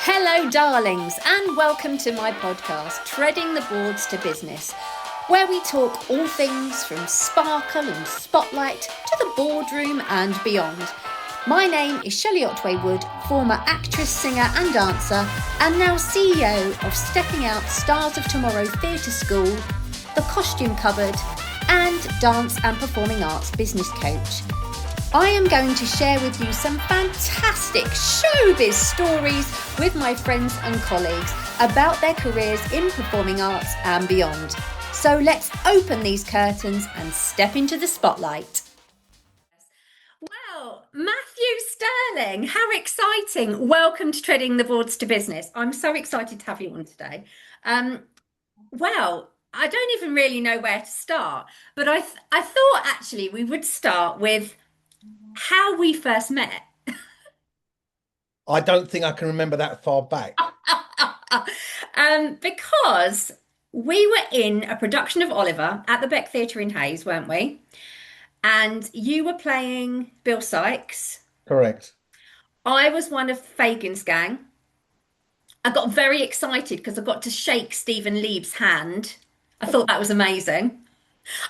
Hello, darlings, and welcome to my podcast, Treading the Boards to Business, where we talk all things from sparkle and spotlight to the boardroom and beyond. My name is Shelley Otway-Wood, former actress, singer and dancer, and now CEO of Stepping Out Stars of Tomorrow Theatre School, the Costume Cupboard, and Dance and Performing Arts Business Coach. I am going to share with you some fantastic showbiz stories with my friends and colleagues about their careers in performing arts and beyond. So let's open these curtains and step into the spotlight. Well, Matthew Stirling, how exciting. Welcome to Treading the Boards to Business. I'm so excited to have you on today. Well, I don't even really know where to start, but I thought actually we would start with how we first met. I don't think I can remember that far back. Because we were in a production of Oliver at the Beck Theatre in Hayes, weren't we? And you were playing Bill Sykes. Correct. I was one of Fagin's gang. I got very excited because I got to shake Stephen Leeb's hand. I thought that was amazing.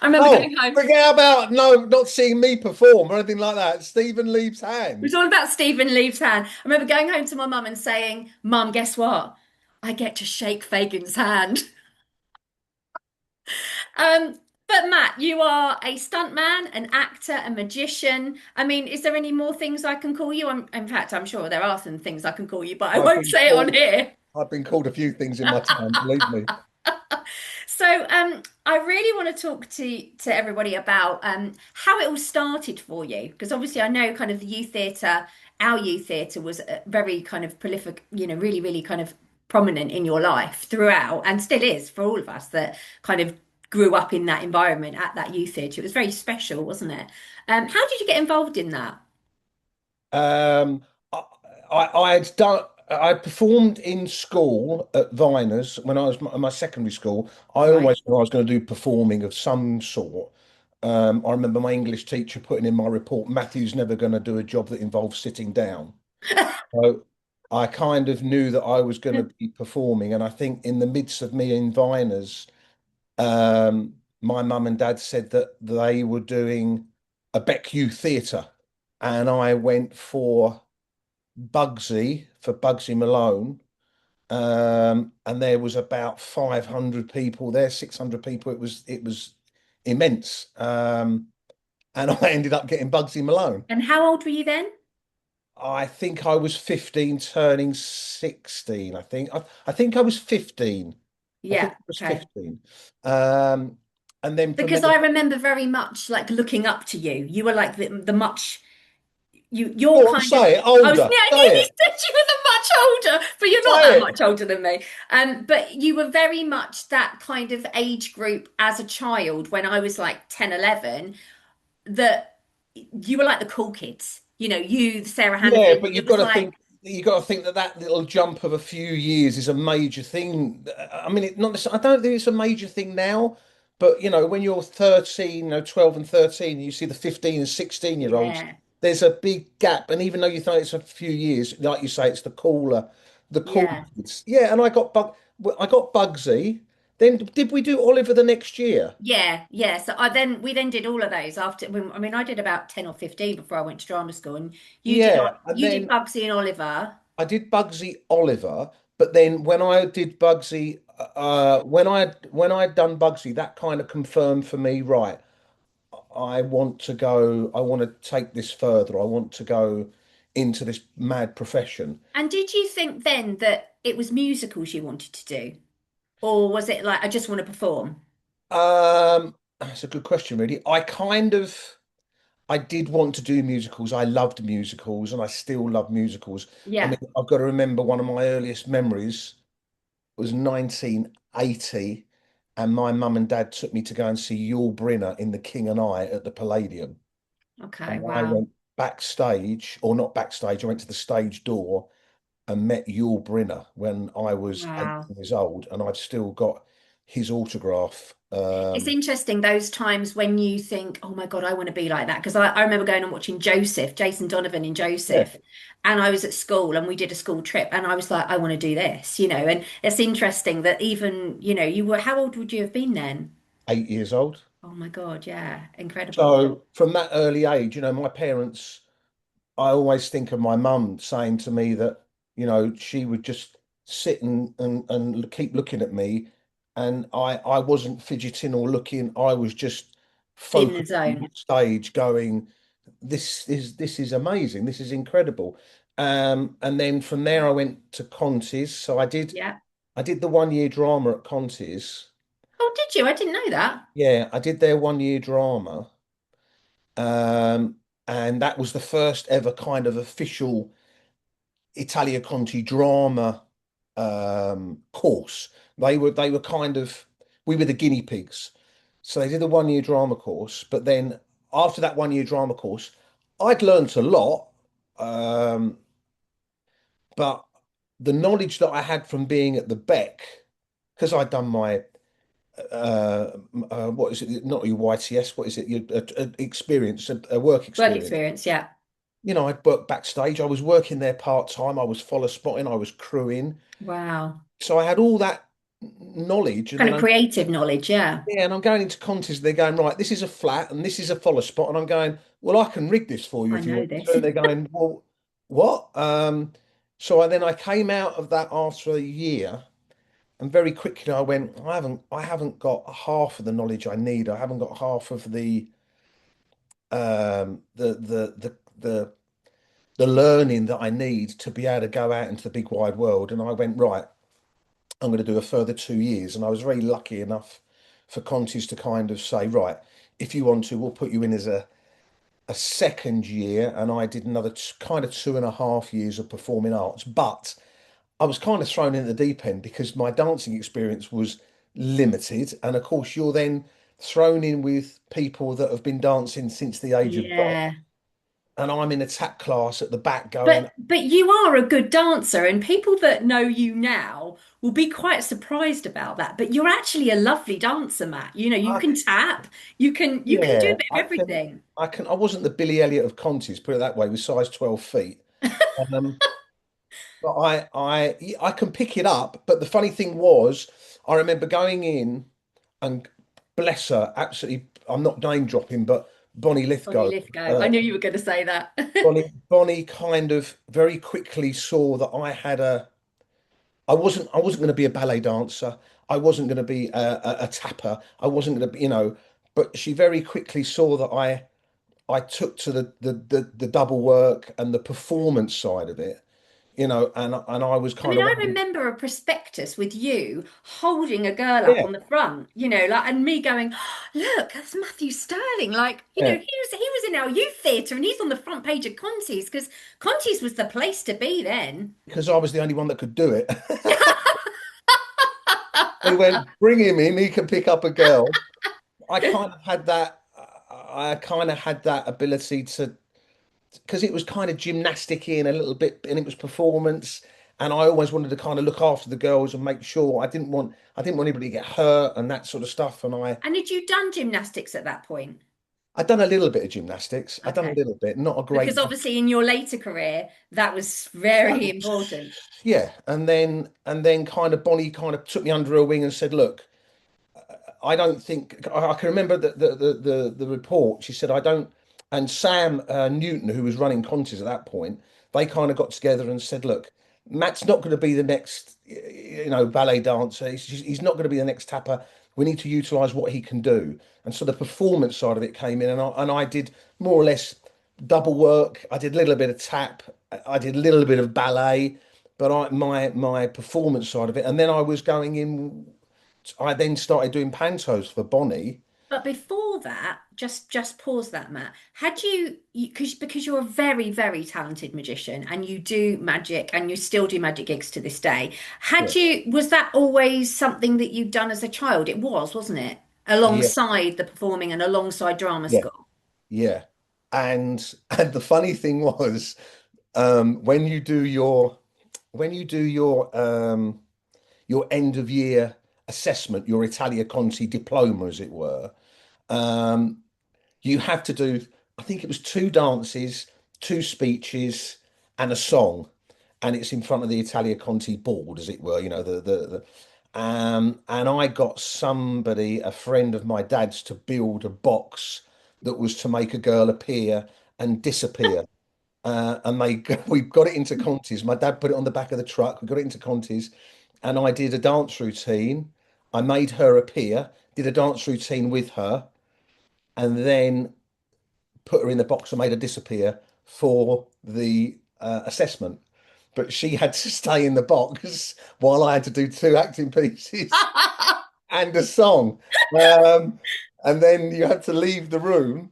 I remember Oh, going home. forget about not seeing me perform or anything like that. Stephen Leaves It was hand. all about Stephen Leaves' hand. I remember going home to my mum and saying, "Mum, guess what? I get to shake Fagin's hand." But Matt, you are a stuntman, an actor, a magician. I mean, is there any more things I can call you? In fact, I'm sure there are some things I can call you, but I I've won't been say it on called, here. I've been called a few things in my time, believe me. So, I really want to talk to everybody about how it all started for you, because obviously I know kind of the youth theatre, our youth theatre was very kind of prolific, really, really kind of prominent in your life throughout, and still is for all of us that kind of grew up in that environment at that youth theatre. It was very special, wasn't it? How did you get involved in that? Um, I, I had done. I performed in school at Viners when I was in my secondary school. I Right. always knew I was going to do performing of some sort. I remember my English teacher putting in my report, Matthew's never going to do a job that involves sitting down. So I kind of knew that I was going to be performing, and I think in the midst of me in Viners, my mum and dad said that they were doing a Beck Youth Theatre, and I went for Bugsy Malone, and there was about 500 people there, 600 people. It was immense, and I ended up getting Bugsy Malone. And how old were you then? I think I was 15, turning 16. I think I was 15. I think Yeah, I was okay. 15. Um, and then from Because there, I remember very much like looking up to you. You were like the much you're go on, kind of say it, I was older, I say nearly it, said you were the much older, but you're not say that it. much older than me. But you were very much that kind of age group as a child when I was like 10, 11. That you were like the cool kids. You, Sarah Yeah, Hannafin. but It was like, you've got to think that that little jump of a few years is a major thing. I mean, it not necessarily, I don't think it's a major thing now, but when you're 13, 12 and 13, you see the 15 and 16-year-olds, yeah, there's a big gap. And even though you think it's a few years, like you say, it's the cool yeah. kids. Yeah, and I got Bugsy. Then did we do Oliver the next year? Yeah, yeah. So we then did all of those after. I mean, I did about 10 or 15 before I went to drama school, and Yeah, and you did then Bugsy and Oliver. I did Bugsy Oliver, but then when I did Bugsy, when I'd done Bugsy, that kind of confirmed for me, right, I want to go, I want to take this further. I want to go into this mad profession. And did you think then that it was musicals you wanted to do? Or was it like, I just want to perform? That's a good question, really. I did want to do musicals. I loved musicals and I still love musicals. I mean, Yeah. I've got to remember one of my earliest memories was 1980, and my mum and dad took me to go and see Yul Brynner in The King and I at the Palladium. Okay. And I Wow. went backstage, or not backstage, I went to the stage door and met Yul Brynner when I was eight Wow. years old, and I've still got his autograph It's Um, interesting those times when you think, oh my God, I want to be like that. Because I remember going and watching Joseph, Jason Donovan in yeah, Joseph. And I was at school and we did a school trip and I was like, I want to do this, And it's interesting that even, you were, how old would you have been then? 8 years old. Oh my God, yeah, incredible. So from that early age, my parents, I always think of my mum saying to me that, she would just sit and keep looking at me, and I wasn't fidgeting or looking. I was just In the focused on the zone. stage, going, this is amazing. This is incredible. And then from there, I went to Conti's. So Yeah. I did the 1 year drama at Conti's. Oh, did you? I didn't know that. Yeah, I did their 1 year drama. Um, and that was the first ever kind of official Italia Conti drama course. They were kind of, we were the guinea pigs. So they did a 1 year drama course, but then after that 1 year drama course, I'd learnt a lot. Um, but the knowledge that I had from being at the Beck, because I'd done my what is it? Not your YTS. What is it? Your experience, a work Work experience. experience, yeah. I'd worked backstage. I was working there part time. I was follow spotting. I was crewing. Wow. So I had all that knowledge, and Kind then of creative knowledge, yeah. and I'm going into contests. They're going, right, this is a flat and this is a follow spot, and I'm going, well, I can rig this for you I if you know want to. this. And they're going, well, what? So I came out of that after a year, and very quickly I went, I haven't got half of the knowledge I need. I haven't got half of the learning that I need to be able to go out into the big wide world. And I went, right, I'm going to do a further 2 years. And I was very lucky enough for Conti's to kind of say, right, if you want to, we'll put you in as a second year. And I did another kind of 2.5 years of performing arts. But I was kind of thrown in the deep end because my dancing experience was limited. And of course, you're then thrown in with people that have been dancing since the age of dot. Yeah. And I'm in a tap class at the back going, But you are a good dancer, and people that know you now will be quite surprised about that. But you're actually a lovely dancer, Matt. You I, can tap, you can do a yeah, bit of everything. I wasn't the Billy Elliot of Conti's, put it that way, with size 12 feet. Um, but I can pick it up. But the funny thing was, I remember going in and bless her, absolutely, I'm not name dropping, but Bonnie Bonnie Lithgow, Lithgow. I uh, knew you were going to say that. Bonnie kind of very quickly saw that I wasn't going to be a ballet dancer. I wasn't going to be a tapper. I wasn't going to be, but she very quickly saw that I took to the double work and the performance side of it, and I was I kind mean, of I wondering, remember a prospectus with you holding a girl up yeah, on the front, and me going, "Oh, look, that's Matthew Stirling. Like, yeah, he was in our youth theatre and he's on the front page of Conti's because Conti's was the place to be then." because I was the only one that could do it. They went, bring him in, he can pick up a girl. I kind of had that, I kind of had that ability to, because it was kind of gymnastic-y and a little bit, and it was performance. And I always wanted to kind of look after the girls and make sure I didn't want anybody to get hurt and that sort of stuff. And And had you done gymnastics at that point? I'd done a little bit of gymnastics. I'd done a Okay. little bit, not a Because great. obviously in your later career, that was That very was, important. yeah. And then kind of Bonnie kind of took me under her wing and said, look, I don't think I can remember the report. She said, I don't, and Sam Newton, who was running Contis at that point, they kind of got together and said, look, Matt's not going to be the next, ballet dancer. He's not going to be the next tapper. We need to utilize what he can do. And so the performance side of it came in, and I did more or less double work. I did a little bit of tap. I did a little bit of ballet, but my performance side of it, and then I was going in. I then started doing pantos for Bonnie. But before that, just pause that, Matt. Had because you're a very, very talented magician and you do magic and you still do magic gigs to this day. Yeah, Was that always something that you'd done as a child? It was, wasn't it? yeah, Alongside the performing and alongside drama yeah, school. yeah. And the funny thing was, when you do your end of year assessment, your Italia Conti diploma, as it were, um, you have to do, I think it was two dances, two speeches, and a song. And it's in front of the Italia Conti board, as it were, and I got somebody, a friend of my dad's, to build a box that was to make a girl appear and disappear. And we got it into Conti's. My dad put it on the back of the truck. We got it into Conti's, and I did a dance routine. I made her appear, did a dance routine with her, and then put her in the box and made her disappear for the assessment. But she had to stay in the box while I had to do two acting pieces and a song. Um, and then you have to leave the room,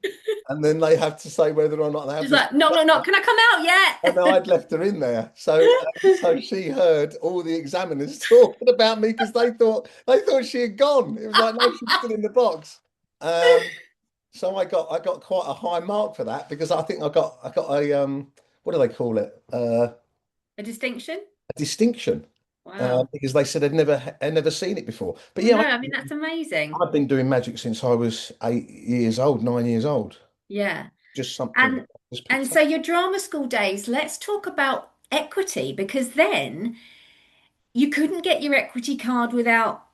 and then they have to say whether or not they have She's to. like, knock, knock, knock. Can I come out And yet? I'd left her in there, so she heard all the examiners talking about me because they thought she had gone. It was like, no, she's still in the box. Um, so I got quite a high mark for that because I think I got a what do they call it? A distinction? A distinction. Wow. Because they said they'd never seen it before. But Well, yeah, no, I mean, that's amazing. I've been doing magic since I was 8 years old, 9 years old. Yeah. Just something that And I just and picked so up. your drama school days, let's talk about equity because then you couldn't get your equity card without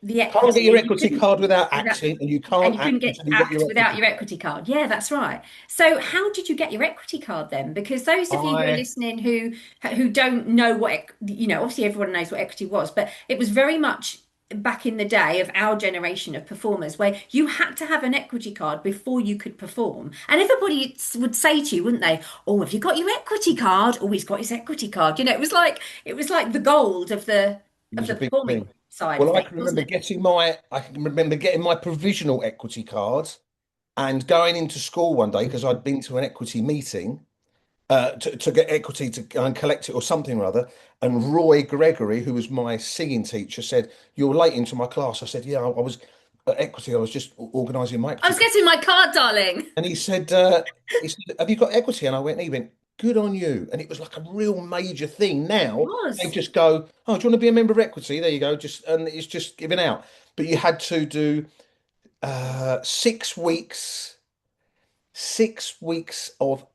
the Can't get equity your and you equity couldn't card without without acting, and you and can't you act couldn't get until you get act your without equity your card. equity card. Yeah, that's right. So how did you get your equity card then? Because those of you who are I listening who don't know what obviously everyone knows what equity was, but it was very much back in the day of our generation of performers where you had to have an equity card before you could perform. And everybody would say to you, wouldn't they? Oh, have you got your equity card? Oh, he's got his equity card. It was like the gold of the It of was a the big performing thing. side of Well, things, wasn't it? I can remember getting my provisional equity card and going into school one day because I'd been to an equity meeting to get equity to go and collect it or something or other. And Roy Gregory, who was my singing teacher, said, "You're late into my class." I said, "Yeah, I was at equity. I was just organising my I equity was card." getting my card, darling. And he said, "Have you got equity?" And he went, "Good on you." And it was like a real major thing. It Now they was. just go, "Oh, do you want to be a member of equity?" There you go. And it's just given out. But you had to do 6 weeks 6 weeks of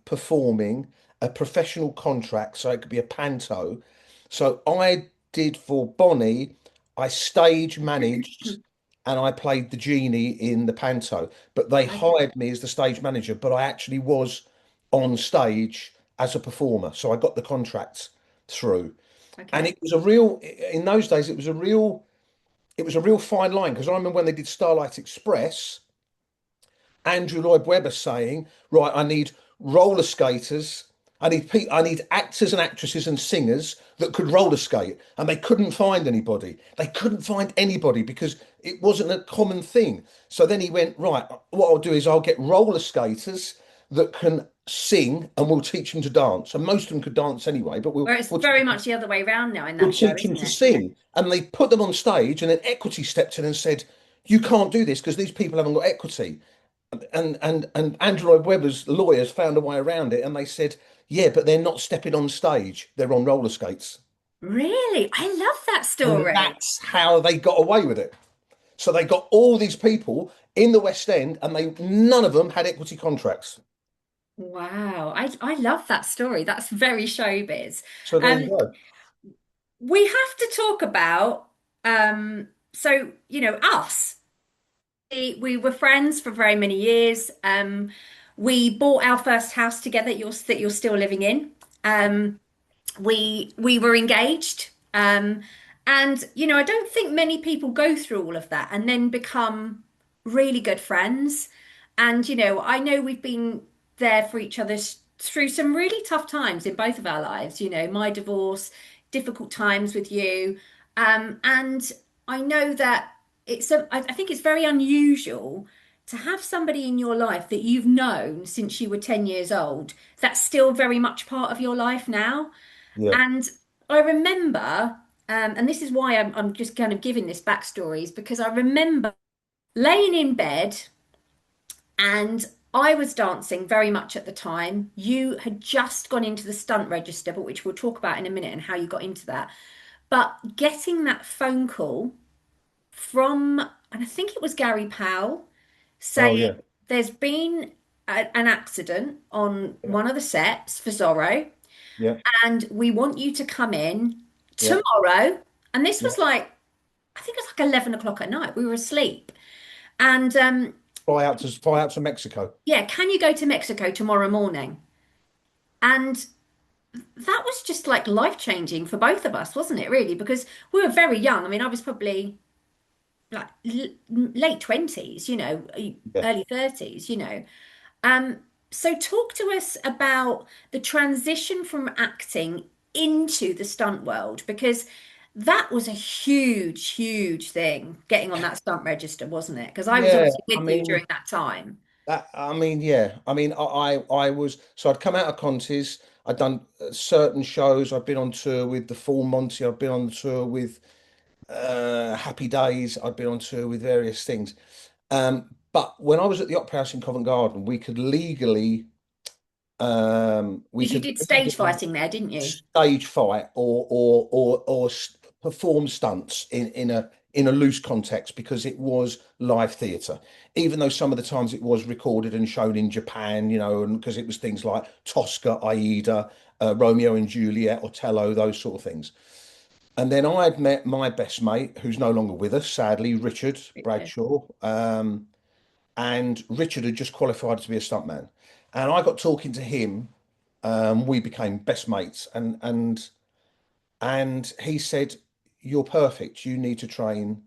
performing a professional contract, so it could be a panto. So I did for Bonnie, I stage managed and I played the genie in the panto, but they Okay. hired me as the stage manager, but I actually was on stage as a performer. So I got the contract through. And Okay. it was a real, in those days, it was a real fine line because I remember when they did Starlight Express, Andrew Lloyd Webber saying, "Right, I need roller skaters. I need actors and actresses and singers that could roller skate." And they couldn't find anybody. They couldn't find anybody because it wasn't a common thing. So then he went, "Right, what I'll do is I'll get roller skaters that can sing and we'll teach them to dance." And most of them could dance anyway, but we'll Where it's we'll, very much the other way around now in we'll that show, teach them isn't to it? sing. And they put them on stage, and then Equity stepped in and said, "You can't do this because these people haven't got equity." And Andrew Lloyd Webber's lawyers found a way around it, and they said, "Yeah, but they're not stepping on stage; they're on roller skates." Really? I love that And story. that's how they got away with it. So they got all these people in the West End, and they none of them had equity contracts. Wow. I love that story. That's very showbiz. So there you Um, go. we have to talk about so us. We were friends for very many years. We bought our first house together, that you're still living in. Um, we were engaged. And I don't think many people go through all of that and then become really good friends. And I know we've been there for each other through some really tough times in both of our lives. My divorce, difficult times with you. And I know that I think it's very unusual to have somebody in your life that you've known since you were 10 years old that's still very much part of your life now. Yeah, And I remember, and this is why I'm just kind of giving this backstory, is because I remember laying in bed and I was dancing very much at the time. You had just gone into the stunt register, but which we'll talk about in a minute and how you got into that. But getting that phone call from, and I think it was Gary Powell, Oh saying yeah, there's been an accident on yeah, one of the sets for Zorro, yeah, and we want you to come in yeah, tomorrow. And this yeah. was like, I think it was like 11 o'clock at night. We were asleep. And Fly out to Mexico. yeah, can you go to Mexico tomorrow morning? And that was just like life changing for both of us, wasn't it, really? Because we were very young. I mean, I was probably like late 20s, Yeah. early 30s, Um, so talk to us about the transition from acting into the stunt world, because that was a huge, huge thing, getting on that stunt register, wasn't it? Because I was Yeah, obviously with you during that time. yeah. I mean, I was so I'd come out of Conti's. I'd done certain shows. I've been on tour with the Full Monty. I've been on tour with Happy Days. I've been on tour with various things. But when I was at the Opera House in Covent Garden, we Because you could did stage legally fighting there, didn't you? stage fight or perform stunts in a loose context because it was live theatre. Even though some of the times it was recorded and shown in Japan, and because it was things like Tosca, Aida, Romeo and Juliet, Othello, those sort of things. And then I had met my best mate, who's no longer with us, sadly, Richard Richard. Bradshaw. And Richard had just qualified to be a stuntman. And I got talking to him. We became best mates, and he said, "You're perfect. You need to train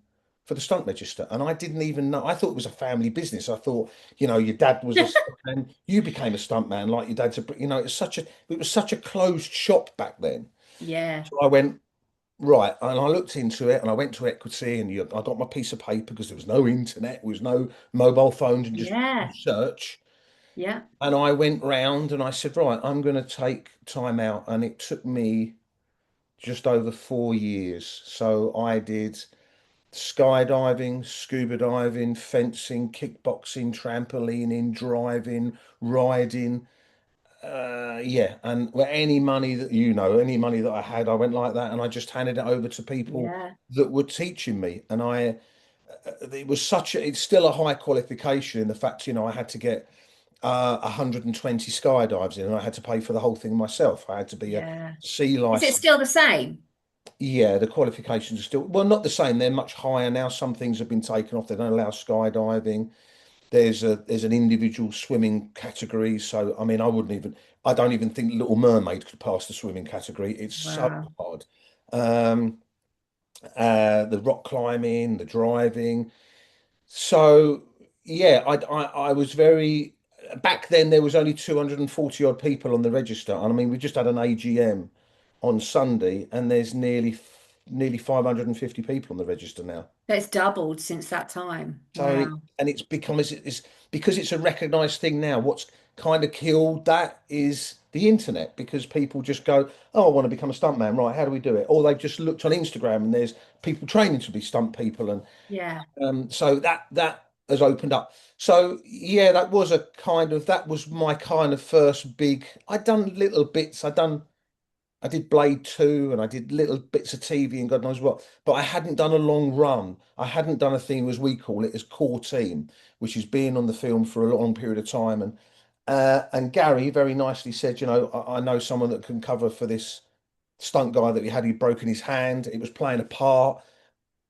for the stunt register." And I didn't even know. I thought it was a family business. I thought, your dad was a stuntman. You became a stuntman like your dad's a. It was such a closed shop back then. Yeah, So I went right, and I looked into it, and I went to Equity, and I got my piece of paper because there was no internet, there was no mobile phones, and just yeah, search. yeah, And I went round and I said, right, I'm going to take time out. And it took me just over 4 years. So I did skydiving, scuba diving, fencing, kickboxing, trampolining, driving, riding. Yeah. And any money any money that I had, I went like that and I just handed it over to people yeah, that were teaching me. And it's still a high qualification in the fact, I had to get 120 skydives in, and I had to pay for the whole thing myself. I had to be a yeah. C Is it license. still the same? Yeah, the qualifications are still, well, not the same. They're much higher now. Some things have been taken off. They don't allow skydiving. There's an individual swimming category. So I mean, I don't even think Little Mermaid could pass the swimming category. It's so Wow. hard. Um, the rock climbing, the driving. So yeah, I was very back then there was only 240 odd people on the register. And I mean we just had an AGM on Sunday and there's nearly 550 people on the register now. So it's doubled since that time. So Wow. it's become it's because it's a recognized thing now. What's kind of killed that is the internet because people just go, "Oh, I want to become a stuntman, right? How do we do it?" Or they've just looked on Instagram and there's people training to be stunt people and Yeah. so that has opened up. So yeah, that was my kind of first big. I'd done little bits. I did Blade 2 and I did little bits of TV and God knows what, but I hadn't done a long run. I hadn't done a thing as we call it as core team, which is being on the film for a long period of time. And Gary very nicely said, I know someone that can cover for this stunt guy that we had. He'd broken his hand. It was playing a part.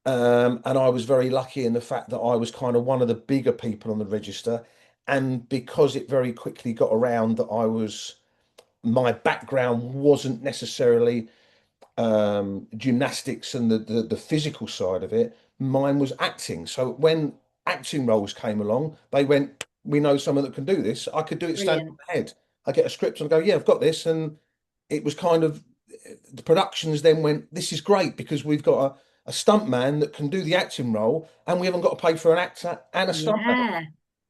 And I was very lucky in the fact that I was kind of one of the bigger people on the register. And because it very quickly got around that my background wasn't necessarily gymnastics and the physical side of it, mine was acting. So when acting roles came along, they went, we know someone that can do this. I could do it standing on Brilliant. my head. I get a script and I go, yeah, I've got this. And it was kind of the productions then went, this is great because we've got a stunt man that can do the acting role and we haven't got to pay for an actor and a stuntman. Yeah.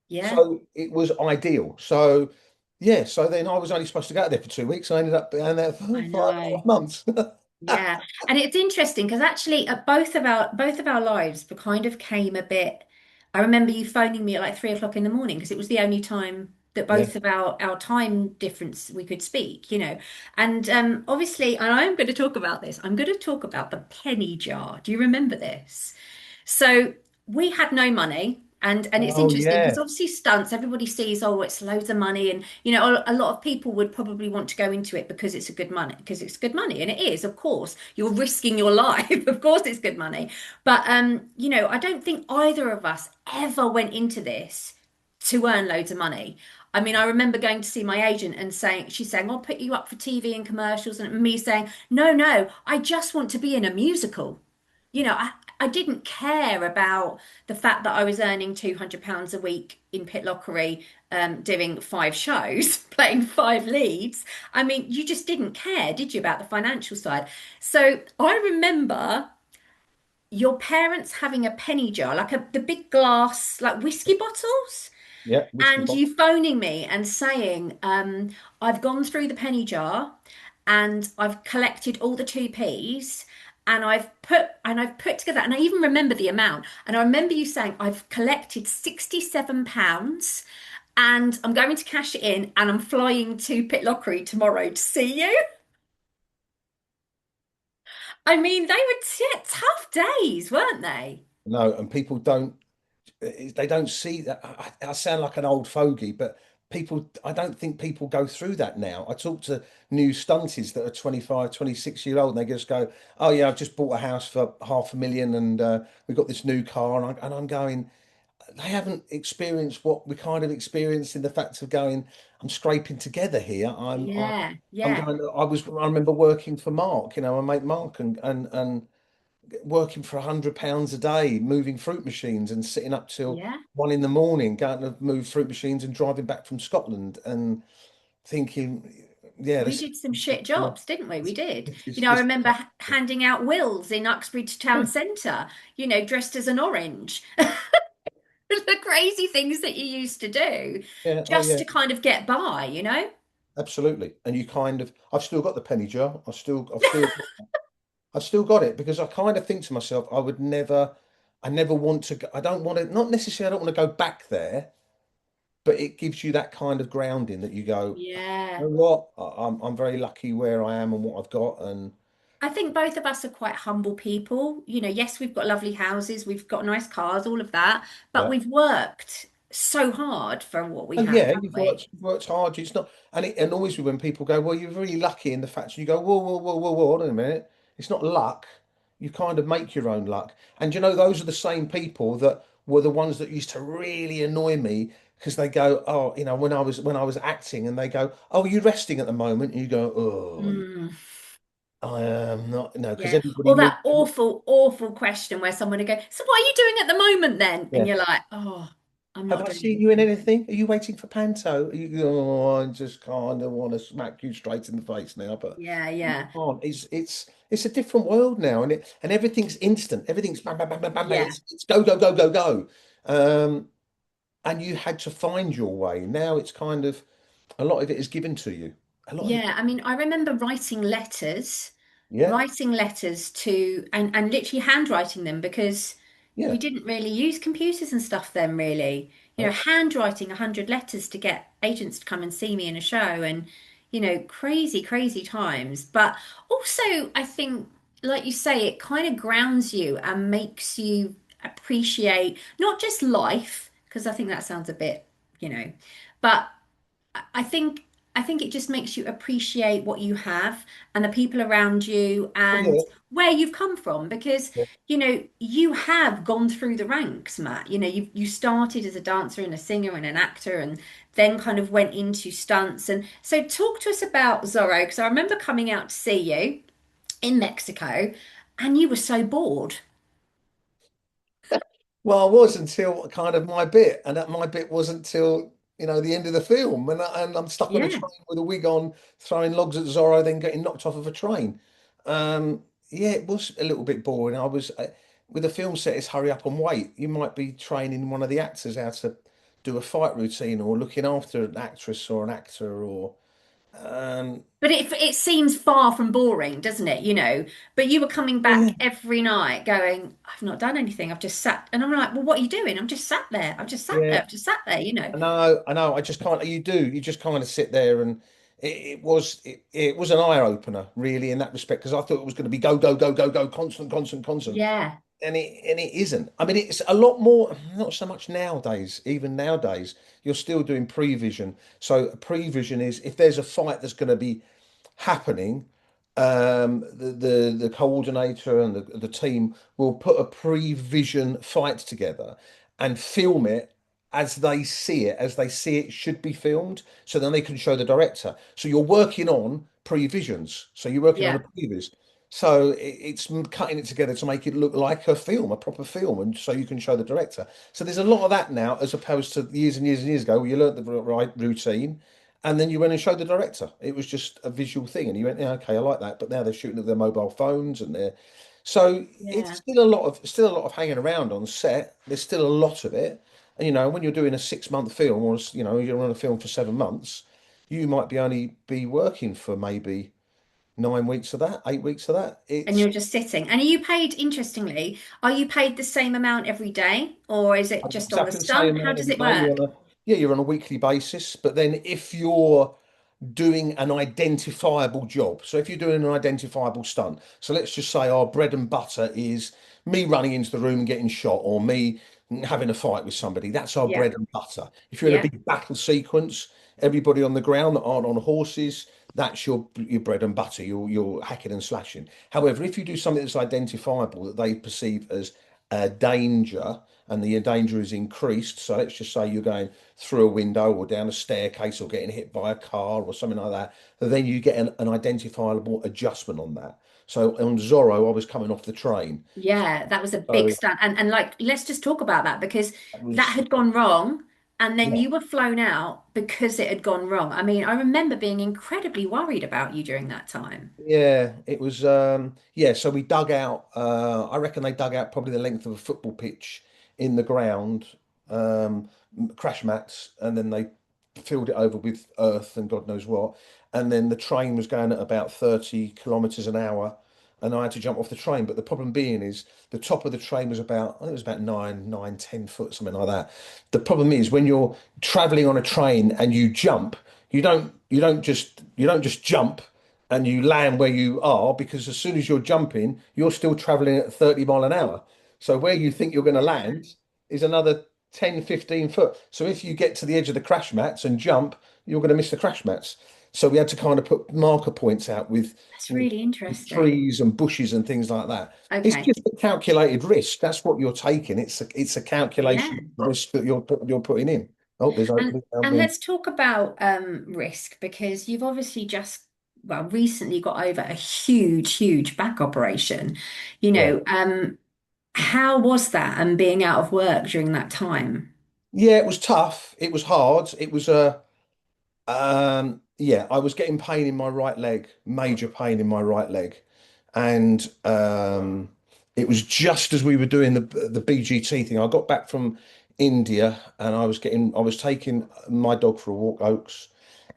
Yeah. So it was ideal. So yeah, so then I was only supposed to go out there for 2 weeks. I ended up being there for I five and a know. half months. Yeah. And it's interesting because actually both of our lives kind of came a bit. I remember you phoning me at like 3 o'clock in the morning because it was the only time that Yeah. both of our time difference we could speak, And obviously, and I'm going to talk about this. I'm going to talk about the penny jar. Do you remember this? So we had no money. And it's Oh interesting because yeah. obviously stunts, everybody sees, oh, it's loads of money. And, a lot of people would probably want to go into it because it's a good money, because it's good money. And it is, of course, you're risking your life. Of course, it's good money. But, I don't think either of us ever went into this to earn loads of money. I mean, I remember going to see my agent and she's saying, I'll put you up for TV and commercials. And me saying, no, no, I just want to be in a musical. I didn't care about the fact that I was earning £200 a week in Pitlockery, doing 5 shows, playing 5 leads. I mean, you just didn't care, did you, about the financial side? So I remember your parents having a penny jar, like the big glass, like whiskey bottles, Yeah. Whiskey and box. you phoning me and saying, I've gone through the penny jar and I've collected all the 2p's and I've put together, and I even remember the amount. And I remember you saying, I've collected £67 and I'm going to cash it in and I'm flying to Pitlockery tomorrow to see you. I mean, they were tough days, weren't they? No, and people don't. They don't see that. I sound like an old fogey, but I don't think people go through that now. I talk to new stunties that are 25, 26 year old, and they just go, oh yeah, I've just bought a house for 500,000 and we've got this new car. And I'm going, they haven't experienced what we kind of experienced in the fact of going, I'm scraping together here. Yeah, I'm yeah, going, I remember working for Mark, I mate Mark and working for £100 a day, moving fruit machines and sitting up till yeah. 1 in the morning, going to move fruit machines and driving back from Scotland and thinking, yeah, We this, did some shit jobs, didn't we? We this, did. this, I this, remember handing out wills in Uxbridge yeah, Town Centre, dressed as an orange. The crazy things that you used to do yeah, oh just yeah, to kind of get by. absolutely. And you kind of, I've still got the penny jar. I've still got it because I kind of think to myself, I never want to, I don't want to, not necessarily, I don't want to go back there, but it gives you that kind of grounding that you go, you Yeah. know what, I'm very lucky where I am and what I've got, and I think both of us are quite humble people. Yes, we've got lovely houses, we've got nice cars, all of that, but yeah. we've worked so hard for what we Oh have, yeah, haven't we? you've worked hard. It's not, and it annoys me when people go, "Well, you're really lucky in the fact," and you go, "Whoa, whoa, whoa, whoa, whoa, hold on a minute. It's not luck. You kind of make your own luck." And those are the same people that were the ones that used to really annoy me because they go, "Oh, when I was acting," and they go, "Oh, are you resting at the moment?" And you go, "Oh, Mm. I am not." No, because Yeah. everybody Or knew. that awful, awful question where someone would go, so what are you doing at the moment then? And Yeah. you're like, oh, I'm Have not I doing seen you in anything. anything? Are you waiting for Panto? Are you, oh, I just kind of want to smack you straight in the face now, but Yeah, you yeah, can't. It's a different world now, and everything's instant. Everything's bam, bam, bam, bam, bam, bam. yeah. It's go, go, go, go, go. Um, and you had to find your way. Now it's kind of a lot of it is given to you. A lot of it, Yeah, I mean, I remember yeah, writing letters to, and literally handwriting them because we yeah. didn't really use computers and stuff then, really. No. Handwriting 100 letters to get agents to come and see me in a show and, crazy, crazy times. But also, I think, like you say, it kind of grounds you and makes you appreciate not just life, because I think that sounds a bit, you know, but I think I think it just makes you appreciate what you have and the people around you Oh and yeah, where you've come from because yeah. you have gone through the ranks, Matt. You started as a dancer and a singer and an actor and then kind of went into stunts. And so talk to us about Zorro because I remember coming out to see you in Mexico and you were so bored. Well, I was until kind of my bit, and that my bit wasn't till the end of the film, and I'm stuck on a Yeah. train with a wig on, throwing logs at Zorro, then getting knocked off of a train. Yeah, it was a little bit boring. I was with a film set, it's hurry up and wait. You might be training one of the actors how to do a fight routine, or looking after an actress or an actor, or Um, But it seems far from boring, doesn't it? But you were coming yeah, back every night going, I've not done anything. I've just sat. And I'm like, well, what are you doing? I'm just sat there. I've just sat there. yeah. I've just sat there. I know, I know. I just can't. You do. You just kind of sit there, and it was an eye opener, really, in that respect, because I thought it was going to be go, go, go, go, go, constant, constant, constant, Yeah. and it isn't. I mean, it's a lot more. Not so much nowadays. Even nowadays, you're still doing prevision. So prevision is if there's a fight that's going to be happening, the coordinator and the team will put a pre-vision fight together and film it as they see it should be filmed, so then they can show the director. So you're working on pre-visions, so you're working on a Yeah. previs. So it's cutting it together to make it look like a film, a proper film, and so you can show the director. So there's a lot of that now, as opposed to years and years and years ago, where you learnt the right routine, and then you went and showed the director. It was just a visual thing, and you went, "Yeah, okay, I like that." But now they're shooting with their mobile phones, and they're so it's Yeah. still a lot of hanging around on set. There's still a lot of it, and when you're doing a 6 month film, or you're on a film for 7 months, you might be only be working for maybe 9 weeks of that, 8 weeks of that. And It's you're just sitting. And are you paid, interestingly, are you paid the same amount every day or is it just on the exactly the same stunt? How amount does every it day. work? You're on a weekly basis, but then if you're doing an identifiable job. So if you're doing an identifiable stunt, so let's just say our bread and butter is me running into the room and getting shot, or me having a fight with somebody. That's our Yeah. bread and butter. If you're in a Yeah. big battle sequence, everybody on the ground that aren't on horses, that's your bread and butter. You're hacking and slashing. However, if you do something that's identifiable that they perceive as a danger, and the danger is increased. So let's just say you're going through a window or down a staircase or getting hit by a car or something like that, then you get an identifiable adjustment on that. So on Zorro, I was coming off the train. Yeah, that was a big So stunt. And like, let's just talk about that because that that was, had gone wrong. And then yeah. you were flown out because it had gone wrong. I mean, I remember being incredibly worried about you during that time. Yeah, it was yeah, so we dug out I reckon they dug out probably the length of a football pitch in the ground, um crash mats, and then they filled it over with earth and God knows what. And then the train was going at about 30 kilometers an hour, and I had to jump off the train. But the problem being is the top of the train was about, I think it was about 10 foot, something like that. The problem is when you're traveling on a train and you jump, you don't just jump and you land where you are, because as soon as you're jumping, you're still traveling at 30 mile an hour. So where you think you're going to land is another 10, 15 foot. So if you get to the edge of the crash mats and jump, you're going to miss the crash mats. So we had to kind of put marker points out That's with, really with interesting. trees and bushes and things like that. It's Okay. just a calculated risk. That's what you're taking. It's a Yeah. calculation of risk that you're putting in. Oh, there's And opening down and being. let's talk about risk because you've obviously just well recently got over a huge, huge back operation. Yeah. How was that and being out of work during that time? Yeah, it was tough. It was hard. It was a yeah, I was getting pain in my right leg, major pain in my right leg. And it was just as we were doing the BGT thing. I got back from India, and I was taking my dog for a walk, Oaks,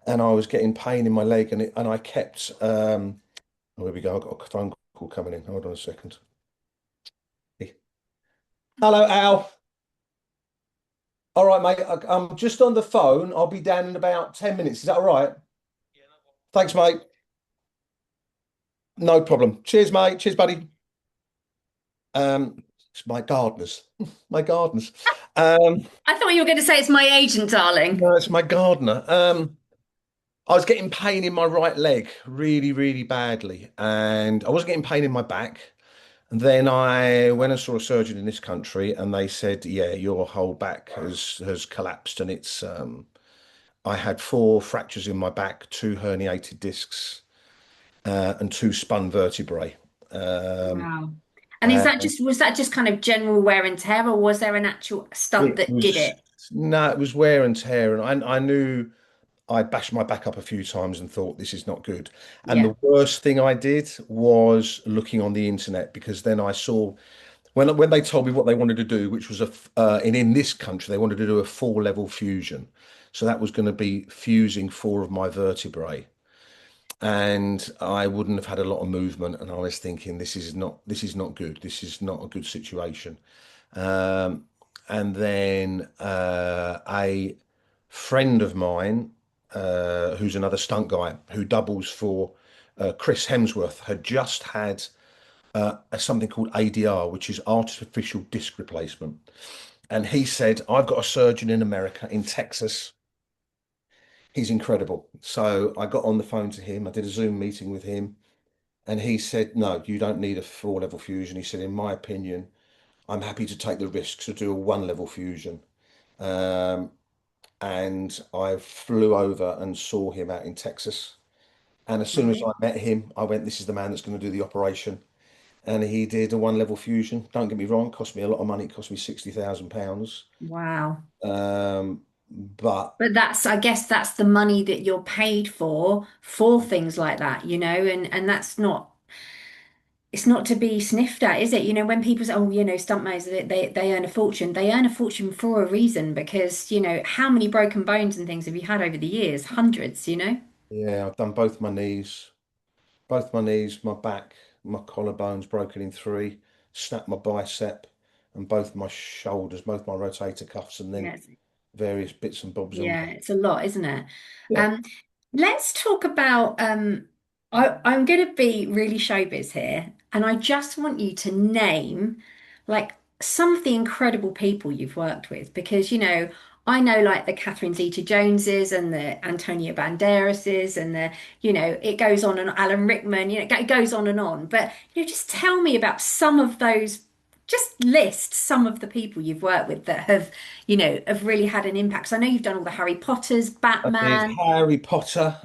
and I was getting pain in my leg, and I kept oh, here we go. I've got a phone call coming in. Hold on a second. Hello, Al. All right, mate. I'm just on the phone. I'll be down in about 10 minutes. Is that all right? Thanks, mate. No problem. Cheers, mate. Cheers, buddy. It's my gardeners. My gardeners. Um, I thought you were going to say it's my agent, darling. no, it's my gardener. I was getting pain in my right leg really, really badly, and I wasn't getting pain in my back. And then I went and saw a surgeon in this country, and they said, "Yeah, your whole back has collapsed, and it's I had four fractures in my back, two herniated discs, and two spun vertebrae." Um, Wow. And was that just kind of general wear and tear, or was there an actual stunt It that did was it? no, it was wear and tear, and I knew I bashed my back up a few times and thought this is not good. And Yeah. the worst thing I did was looking on the internet, because then I saw when they told me what they wanted to do, which was in this country they wanted to do a 4 level fusion, so that was going to be fusing four of my vertebrae. and I wouldn't have had a lot of movement. And I was thinking, this is not good. This is not a good situation. Um, and then a friend of mine, who's another stunt guy who doubles for Chris Hemsworth, had just had something called ADR, which is artificial disc replacement. And he said, I've got a surgeon in America, in Texas. He's incredible. So I got on the phone to him. I did a Zoom meeting with him. And he said, no, you don't need a four level fusion. He said, in my opinion, I'm happy to take the risks to do a one level fusion. Um, and I flew over and saw him out in Texas. And as soon as I Right. met him, I went, this is the man that's going to do the operation. And he did a one level fusion. Don't get me wrong, it cost me a lot of money. It cost me £60,000. Wow. But But that's, I guess that's the money that you're paid for things like that, and that's not, it's not to be sniffed at, is it? When people say, oh, stuntmen, they earn a fortune. They earn a fortune for a reason because, how many broken bones and things have you had over the years? Hundreds, yeah, I've done both my knees, my back, my collarbones broken in three, snapped my bicep and both my shoulders, both my rotator cuffs, and then Yes. various bits and bobs on. Yeah, it's a lot, isn't it? Yeah, Um, let's talk about I'm going to be really showbiz here, and I just want you to name like some of the incredible people you've worked with because I know like the Catherine Zeta-Joneses and the Antonio Banderases and it goes on, and Alan Rickman, it goes on and on. But just tell me about some of those, just list some of the people you've worked with that have really had an impact. So I know you've done all the Harry Potters, I did Batman. Harry Potter,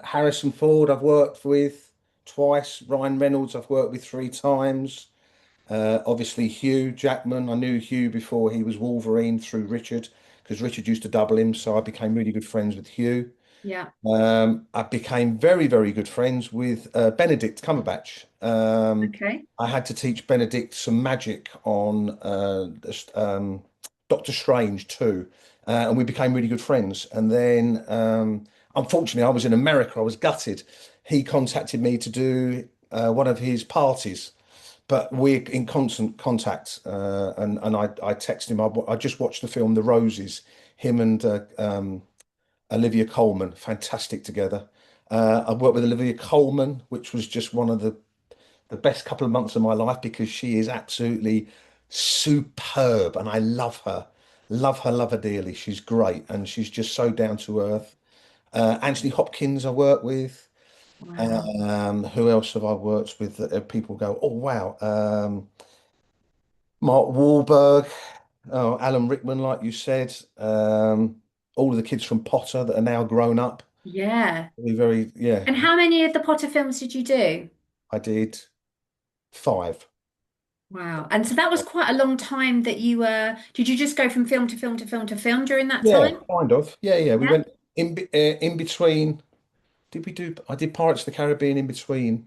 Harrison Ford I've worked with twice, Ryan Reynolds I've worked with three times. Obviously, Hugh Jackman. I knew Hugh before he was Wolverine through Richard, because Richard used to double him. So I became really good friends with Hugh. Yeah. I became very, very good friends with Benedict Cumberbatch. Okay. I had to teach Benedict some magic on Doctor Strange too, and we became really good friends. And then, unfortunately, I was in America. I was gutted. He contacted me to do one of his parties, but we're in constant contact. And I texted him. I just watched the film The Roses. Him and Olivia Colman, fantastic together. I've worked with Olivia Colman, which was just one of the best couple of months of my life because she is absolutely superb and I love her. Love her dearly. She's great and she's just so down to earth. Anthony Hopkins, I work with. Wow. Who else have I worked with that people go, oh, wow. Mark Wahlberg, oh, Alan Rickman, like you said. All of the kids from Potter that are now grown up. Yeah. Yeah, And how many of the Potter films did you do? I did five. Wow. And so that was quite a long time that did you just go from film to film to film to film during that Yeah, time? kind of. Yeah. We Yeah. went in between. Did we do? I did Pirates of the Caribbean in between.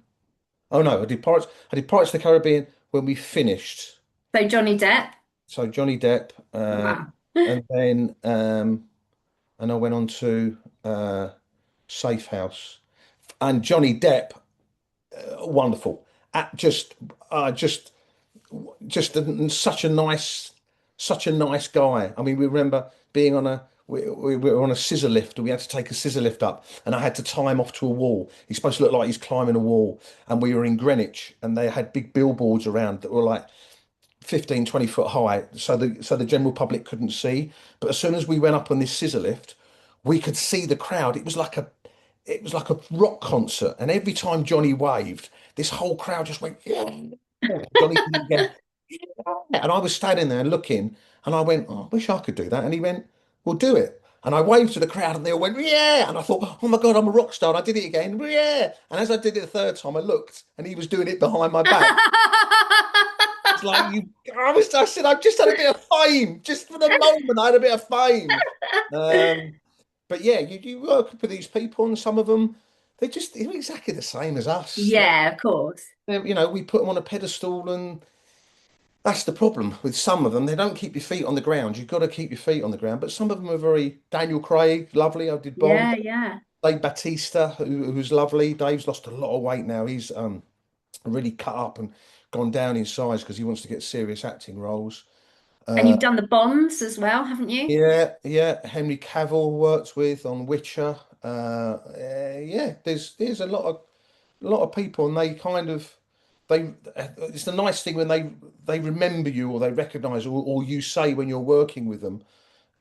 Oh no, I did Pirates of the Caribbean when we finished. So Johnny Depp. So Johnny Depp, Wow. and then and I went on to Safe House and Johnny Depp. Wonderful. At just such a nice guy. I mean, we remember being on we were on a scissor lift and we had to take a scissor lift up and I had to tie him off to a wall. He's supposed to look like he's climbing a wall. And we were in Greenwich and they had big billboards around that were like 15, 20 foot high. So the general public couldn't see. But as soon as we went up on this scissor lift, we could see the crowd. It was like a rock concert. And every time Johnny waved, this whole crowd just went, yeah. Johnny did it again. And I was standing there looking, and I went, oh, I wish I could do that. And he went, well, do it. And I waved to the crowd, and they all went, yeah. And I thought, oh my God, I'm a rock star. And I did it again, yeah. And as I did it the third time, I looked, and he was doing it behind my back. It's like I said, I've just had a bit of fame, just for the moment, I had a bit of fame. Um, but yeah, you work with these people, and some of them, they're exactly the same as us. Yeah, of course. We put them on a pedestal and. That's the problem with some of them. They don't keep your feet on the ground. You've got to keep your feet on the ground. But some of them are very Daniel Craig, lovely. I did Bond. Yeah, yeah. Dave Batista, who's lovely. Dave's lost a lot of weight now. He's really cut up and gone down in size because he wants to get serious acting roles. And Uh, you've done the Bonds as well, haven't you? yeah, yeah. Henry Cavill worked with on Witcher. Yeah, there's a lot of people, and they kind of they. It's the nice thing when they remember you or they recognise or you say when you're working with them.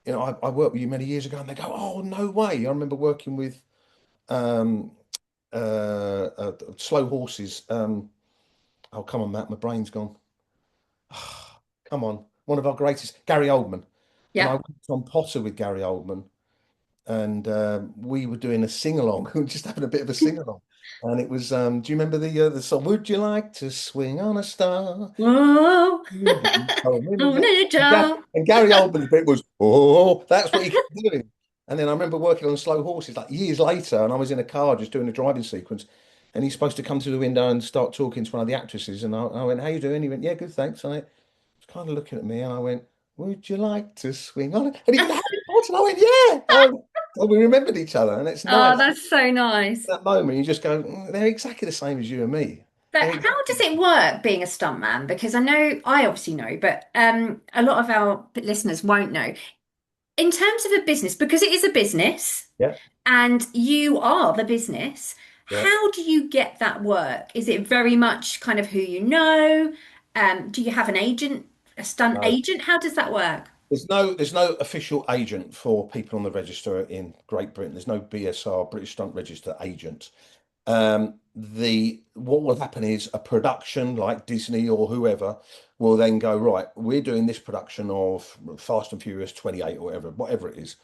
You know, I worked with you many years ago, and they go, "Oh, no way!" I remember working with um, Slow Horses. Oh, come on, Matt, my brain's gone. Come on, one of our greatest, Gary Oldman, and I Yeah. went on Potter with Gary Oldman, and we were doing a sing along, we were just having a bit of a sing along, and it was. Do you remember the song? Would you like to swing on a star? Whoa, Oh, oh, ninja. and Gary Oldman's bit was, oh, that's what he kept doing. And then I remember working on Slow Horses like years later, and I was in a car just doing a driving sequence, and he's supposed to come to the window and start talking to one of the actresses, and I went, "How you doing?" He went, "Yeah, good, thanks." And I was kind of looking at me, and I went, "Would you like to swing on it?" And he went, "Harry Potter," and I went, "Yeah." So we remembered each other, and it's Oh, nice. that's so nice. At that moment, you just go, They're exactly the same as you and me." But They're how exactly does it work being a stuntman? Because I know, I obviously know, but a lot of our listeners won't know. In terms of a business, because it is a business yeah, and you are the business, yeah. how do you get that work? Is it very much kind of who you know? Do you have an agent, a stunt No. agent? How does that work? There's no official agent for people on the register in Great Britain. There's no BSR, British Stunt Register agent. The what will happen is a production like Disney or whoever will then go, right, we're doing this production of Fast and Furious 28 or whatever it is.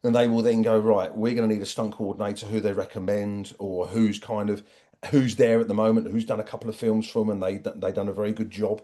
And they will then go, right, we're going to need a stunt coordinator who they recommend or who's there at the moment, who's done a couple of films for them and they done a very good job.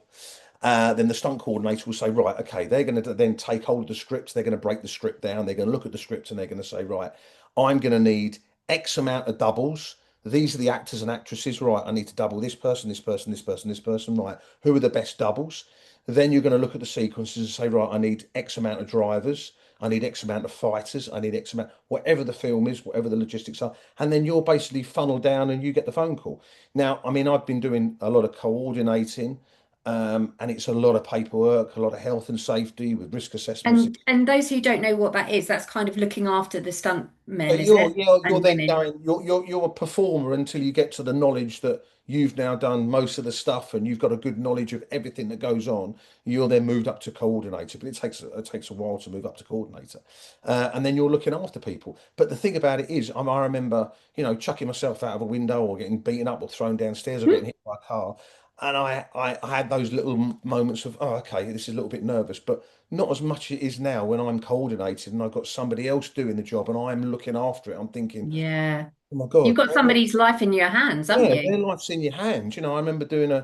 Then the stunt coordinator will say, right, okay, they're going to then take hold of the script, they're going to break the script down, they're going to look at the script and they're going to say, right, I'm going to need X amount of doubles. These are the actors and actresses, right? I need to double this person, this person, this person, this person, right? Who are the best doubles? Then you're going to look at the sequences and say, right, I need X amount of drivers, I need X amount of fighters, I need X amount, whatever the film is, whatever the logistics are. And then you're basically funneled down and you get the phone call. Now, I mean, I've been doing a lot of coordinating. And it's a lot of paperwork, a lot of health and safety with risk assessments. And those who don't know what that is, that's kind of looking after the stunt So men, is you're it? you're And then women. going, you're a performer until you get to the knowledge that you've now done most of the stuff and you've got a good knowledge of everything that goes on. You're then moved up to coordinator, but it takes a while to move up to coordinator, and then you're looking after people. But the thing about it is, I remember, chucking myself out of a window or getting beaten up or thrown downstairs or getting hit by a car. And I had those little moments of, oh, okay, this is a little bit nervous, but not as much as it is now when I'm coordinated and I've got somebody else doing the job and I'm looking after it. I'm thinking, Yeah. oh my You've God, got somebody's life in your hands, haven't yeah, you? their life's in your hands. I remember doing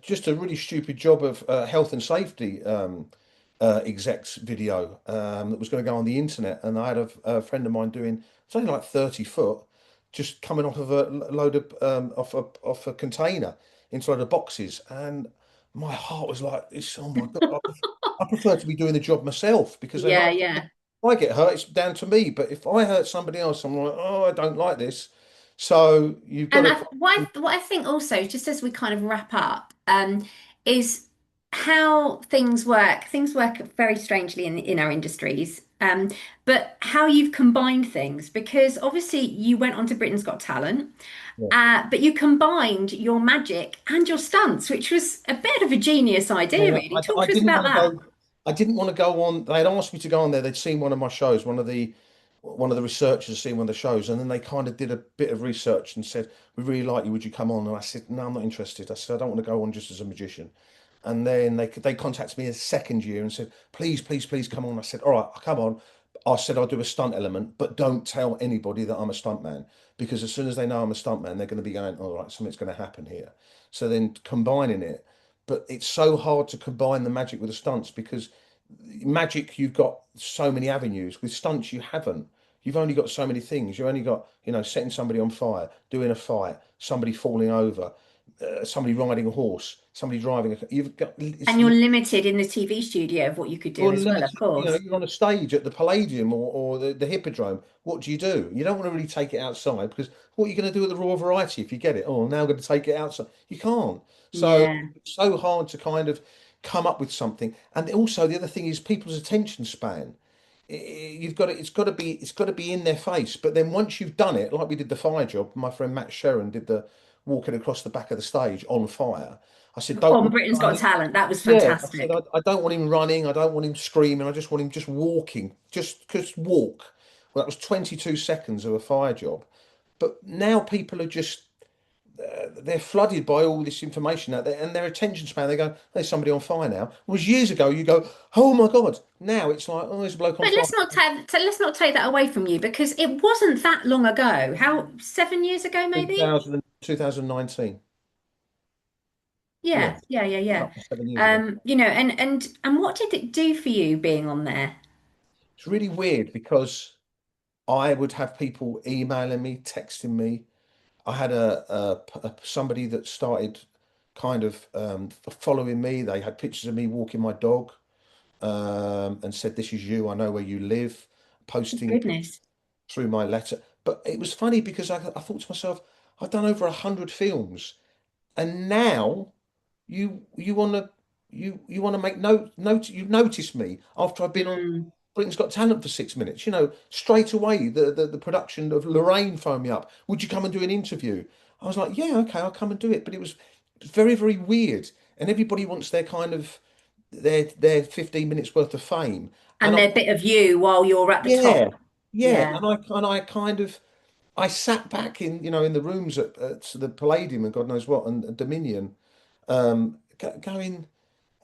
just a really stupid job of health and safety execs video that was going to go on the internet. And I had a friend of mine doing, it's only like 30 foot, just coming off of a load of, off a container inside the boxes. And my heart was like, oh my God, I prefer to be doing the job myself because then Yeah, yeah. if I get hurt, it's down to me. But if I hurt somebody else, I'm like, oh, I don't like this. So you've got And to. what I think also, just as we kind of wrap up, is how things work. Things work very strangely in our industries, but how you've combined things, because obviously you went on to Britain's Got Talent, Yeah. but you combined your magic and your stunts, which was a bit of a genius idea, Yeah, really. Talk I to us didn't about want to that. go. I didn't want to go on. They'd asked me to go on there. They'd seen one of my shows, one of the researchers had seen one of the shows, and then they kind of did a bit of research and said, "We really like you. Would you come on?" And I said, "No, I'm not interested." I said, "I don't want to go on just as a magician." And then they contacted me a second year and said, "Please, please, please come on." I said, "All right, I'll come on." I said, "I'll do a stunt element, but don't tell anybody that I'm a stuntman because as soon as they know I'm a stuntman, they're going to be going, all right, something's going to happen here." So then combining it, but it's so hard to combine the magic with the stunts because magic, you've got so many avenues. With stunts, you haven't. You've only got so many things. You only got, setting somebody on fire, doing a fight, somebody falling over. somebody riding a horse, somebody driving a, you've got And you're limited in the TV studio of what you could do you're as well, of limited, course. you're on a stage at the Palladium or the Hippodrome. What do? You don't want to really take it outside because what are you going to do at the Royal Variety if you get it? Oh, now I'm going to take it outside. You can't. So Yeah. it's so hard to kind of come up with something. And also the other thing is people's attention span. You've got to, it's got to be in their face. But then once you've done it, like we did the fire job, my friend Matt Sherron did the walking across the back of the stage on fire. I said, don't On want Britain's Got running. Talent. That was Yeah, I said fantastic. I don't want him running. I don't want him screaming. I just want him just walking, just walk. Well, that was 22 seconds of a fire job. But now people are just they're flooded by all this information out there, and their attention span. They go, "There's somebody on fire now." Whereas years ago, you go, "Oh my God!" Now it's like, "Oh, there's a bloke on But fire." let's not take that away from you because it wasn't that long ago. How 7 years ago, maybe? 2019. Yeah, Yeah, yeah, yeah, yeah. up to 7 years ago. And what did it do for you being on there? It's really weird because I would have people emailing me, texting me. I had somebody that started kind of following me. They had pictures of me walking my dog, and said, "This is you. I know where you live." Posting Goodness. through my letter, but it was funny because I thought to myself, I've done over 100 films, and now you want to you want to make note you notice me after I've been on Mm. Britain's Got Talent for 6 minutes. Straight away the production of Lorraine phoned me up. Would you come and do an interview? I was like, yeah, okay, I'll come and do it. But it was very, very weird. And everybody wants their kind of their 15 minutes worth of fame. And And their bit of you while you're at the yeah, top. yeah. Yeah. And I kind of I sat back in the rooms at the Palladium and God knows what and Dominion, going,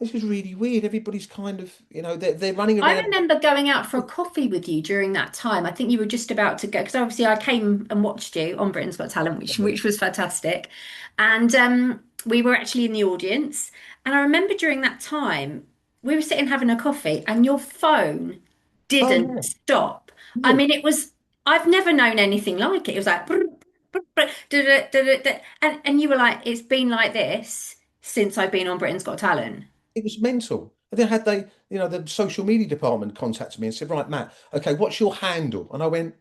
this is really weird. Everybody's kind of, they're running I around. remember going out for a coffee with you during that time. I think you were just about to go because obviously I came and watched you on Britain's Got Talent, which was fantastic. And we were actually in the audience. And I remember during that time we were sitting having a coffee, and your phone Oh didn't yeah, stop. I no, mean, I've never known anything like it. It was like, brr, brr, brr, duh, duh, duh, duh, duh. And you were like, it's been like this since I've been on Britain's Got Talent. it was mental. And then the social media department contacted me and said, right, Matt, okay, what's your handle? And I went,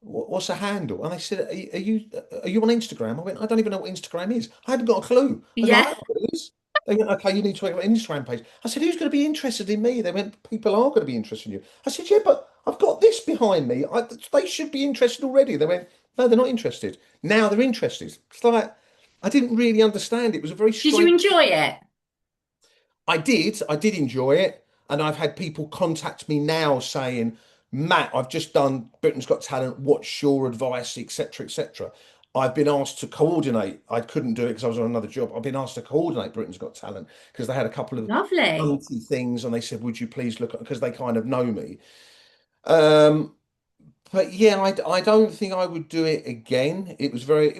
What's a handle?" And they said, are you on Instagram?" I went, "I don't even know what Instagram is." I hadn't got a clue. I go, "I Yeah. know what it is." They went, "Okay, you need to make an Instagram page." I said, "Who's going to be interested in me?" They went, "People are going to be interested in you." I said, "Yeah, but I've got this behind me. They should be interested already." They went, "No, they're not interested. Now they're interested." It's like, I didn't really understand. It was a very Did you strange. enjoy it? I did enjoy it, and I've had people contact me now saying, "Matt, I've just done Britain's Got Talent. What's your advice, etc., etc." I've been asked to coordinate. I couldn't do it because I was on another job. I've been asked to coordinate Britain's Got Talent because they had a couple of Lovely. funky things, and they said, "Would you please look at?" Because they kind of know me. Um, but yeah, I don't think I would do it again. It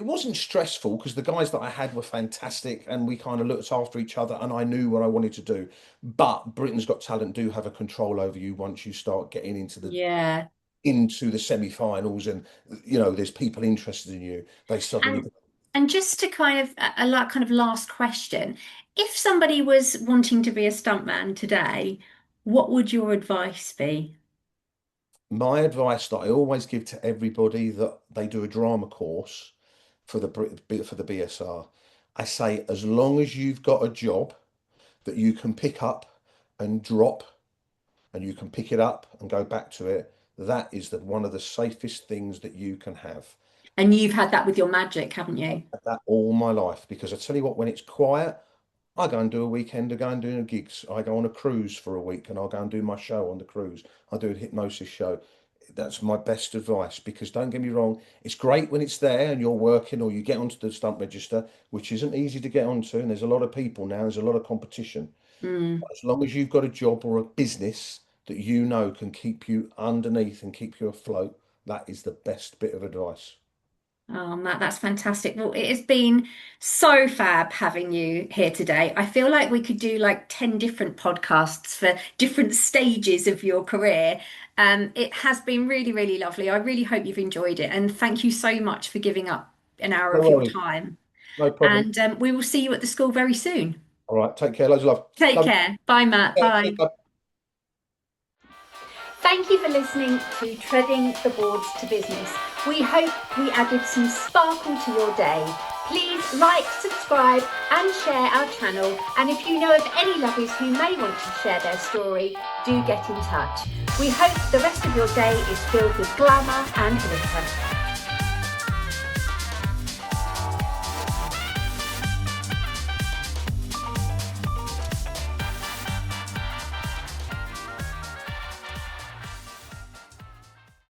wasn't stressful because the guys that I had were fantastic and we kind of looked after each other and I knew what I wanted to do. But Britain's Got Talent do have a control over you once you start getting Yeah. into the semi-finals and there's people interested in you. They suddenly And and just to kind of kind of last question, if somebody was wanting to be a stuntman today, what would your advice be? My advice that I always give to everybody that they do a drama course for the BSR, I say as long as you've got a job that you can pick up and drop and you can pick it up and go back to it, that is one of the safest things that you can have. And you've had that with your magic, haven't you? I've had that all my life because I tell you what, when it's quiet, I go and do a weekend, I go and do gigs. I go on a cruise for a week and I'll go and do my show on the cruise. I do a hypnosis show. That's my best advice because don't get me wrong, it's great when it's there and you're working or you get onto the stunt register, which isn't easy to get onto. And there's a lot of people now, there's a lot of competition. Mm. As long as you've got a job or a business that you know can keep you underneath and keep you afloat, that is the best bit of advice. Oh, Matt, that's fantastic. Well, it has been so fab having you here today. I feel like we could do like 10 different podcasts for different stages of your career. It has been really, really lovely. I really hope you've enjoyed it. And thank you so much for giving up an hour No of your worries. time. No problem. And we will see you at the school very soon. All right. Take care. Loads of love. Take Love care. Bye, Matt. you. Bye. Thank you for listening to Treading the Boards to Business. We hope we added some sparkle to your day. Please like, subscribe and share our channel. And if you know of any lovers who may want to share their story, do get in touch. We hope the rest of your day is filled with glamour and glitter.